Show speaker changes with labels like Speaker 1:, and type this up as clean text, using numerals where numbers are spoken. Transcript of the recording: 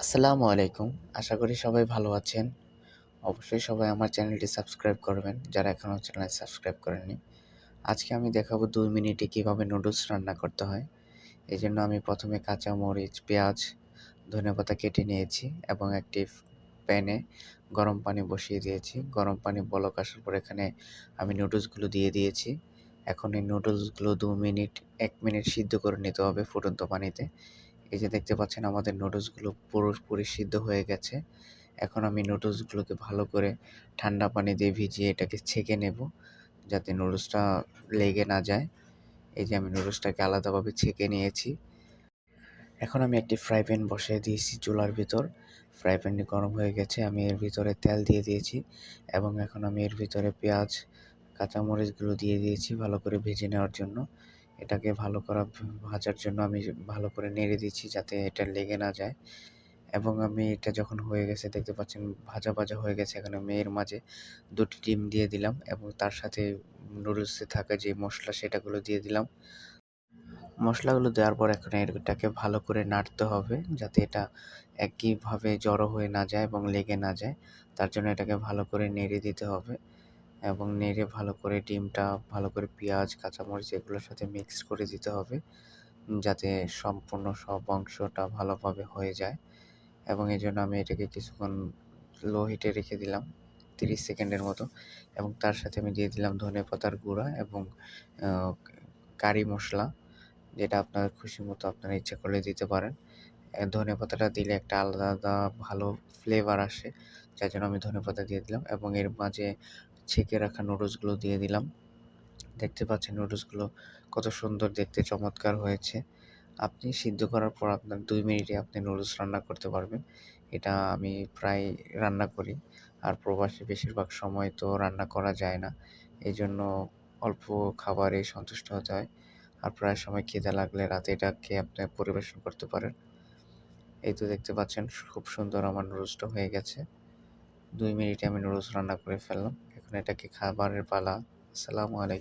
Speaker 1: আসসালামু আলাইকুম। আশা করি সবাই ভালো আছেন। অবশ্যই সবাই আমার চ্যানেলটি সাবস্ক্রাইব করবেন, যারা এখনও চ্যানেল সাবস্ক্রাইব করেননি। আজকে আমি দেখাবো ২ মিনিটে কীভাবে নুডলস রান্না করতে হয়। এজন্য আমি প্রথমে কাঁচা মরিচ, পেঁয়াজ, ধনেপাতা কেটে নিয়েছি এবং একটি প্যানে গরম পানি বসিয়ে দিয়েছি। গরম পানি বলক আসার পর এখানে আমি নুডলসগুলো দিয়ে দিয়েছি। এখন এই নুডলসগুলো ১ মিনিট সিদ্ধ করে নিতে হবে ফুটন্ত পানিতে। এই যে দেখতে পাচ্ছেন আমাদের নুডলসগুলো পুরোপুরি সিদ্ধ হয়ে গেছে। এখন আমি নুডলসগুলোকে ভালো করে ঠান্ডা পানি দিয়ে ভিজিয়ে এটাকে ছেঁকে নেব, যাতে নুডলসটা লেগে না যায়। এই যে আমি নুডলসটাকে আলাদাভাবে ছেঁকে নিয়েছি। এখন আমি একটি ফ্রাই প্যান বসিয়ে দিয়েছি চুলার ভিতর। ফ্রাই প্যানটি গরম হয়ে গেছে। আমি এর ভিতরে তেল দিয়ে দিয়েছি এবং এখন আমি এর ভিতরে পেঁয়াজ, কাঁচামরিচগুলো দিয়ে দিয়েছি ভালো করে ভেজে নেওয়ার জন্য। এটাকে ভালো করে ভাজার জন্য আমি ভালো করে নেড়ে দিচ্ছি যাতে এটা লেগে না যায় এবং আমি এটা যখন হয়ে গেছে দেখতে পাচ্ছেন ভাজা হয়ে গেছে। এখন আমি এর মাঝে ২টি ডিম দিয়ে দিলাম এবং তার সাথে নুডলসে থাকা যে মশলা সেটাগুলো দিয়ে দিলাম। মশলাগুলো দেওয়ার পর এখন এটাকে ভালো করে নাড়তে হবে যাতে এটা একইভাবে জড়ো হয়ে না যায় এবং লেগে না যায়। তার জন্য এটাকে ভালো করে নেড়ে দিতে হবে এবং নেড়ে ভালো করে ডিমটা ভালো করে পেঁয়াজ, কাঁচামরিচ এগুলোর সাথে মিক্স করে দিতে হবে যাতে সম্পূর্ণ সব অংশটা ভালোভাবে হয়ে যায় এবং এজন্য আমি এটাকে কিছুক্ষণ লো হিটে রেখে দিলাম ৩০ সেকেন্ডের মতো এবং তার সাথে আমি দিয়ে দিলাম ধনেপাতার গুঁড়া এবং আ কারি মসলা, যেটা আপনার খুশি মতো আপনারা ইচ্ছা করলে দিতে পারেন। ধনেপাতাটা দিলে একটা আলাদা ভালো ফ্লেভার আসে, যার জন্য আমি ধনেপাতা দিয়ে দিলাম এবং এর মাঝে ছেঁকে রাখা নুডলসগুলো দিয়ে দিলাম। দেখতে পাচ্ছেন নুডলসগুলো কত সুন্দর দেখতে চমৎকার হয়েছে। আপনি সিদ্ধ করার পর আপনার ২ মিনিটে আপনি নুডলস রান্না করতে পারবেন। এটা আমি প্রায় রান্না করি। আর প্রবাসে বেশিরভাগ সময় তো রান্না করা যায় না। এজন্য অল্প খাবারেই সন্তুষ্ট হতে হয়। আর প্রায় সময় খিদে লাগলে রাতে এটা খেয়ে আপনি পরিবেশন করতে পারেন। এই তো দেখতে পাচ্ছেন খুব সুন্দর আমার নুডলসটা হয়ে গেছে। ২ মিনিটে আমি নুডলস রান্না করে ফেললাম। এখন এটাকে খাবারের পালা। আসসালামু আলাইকুম।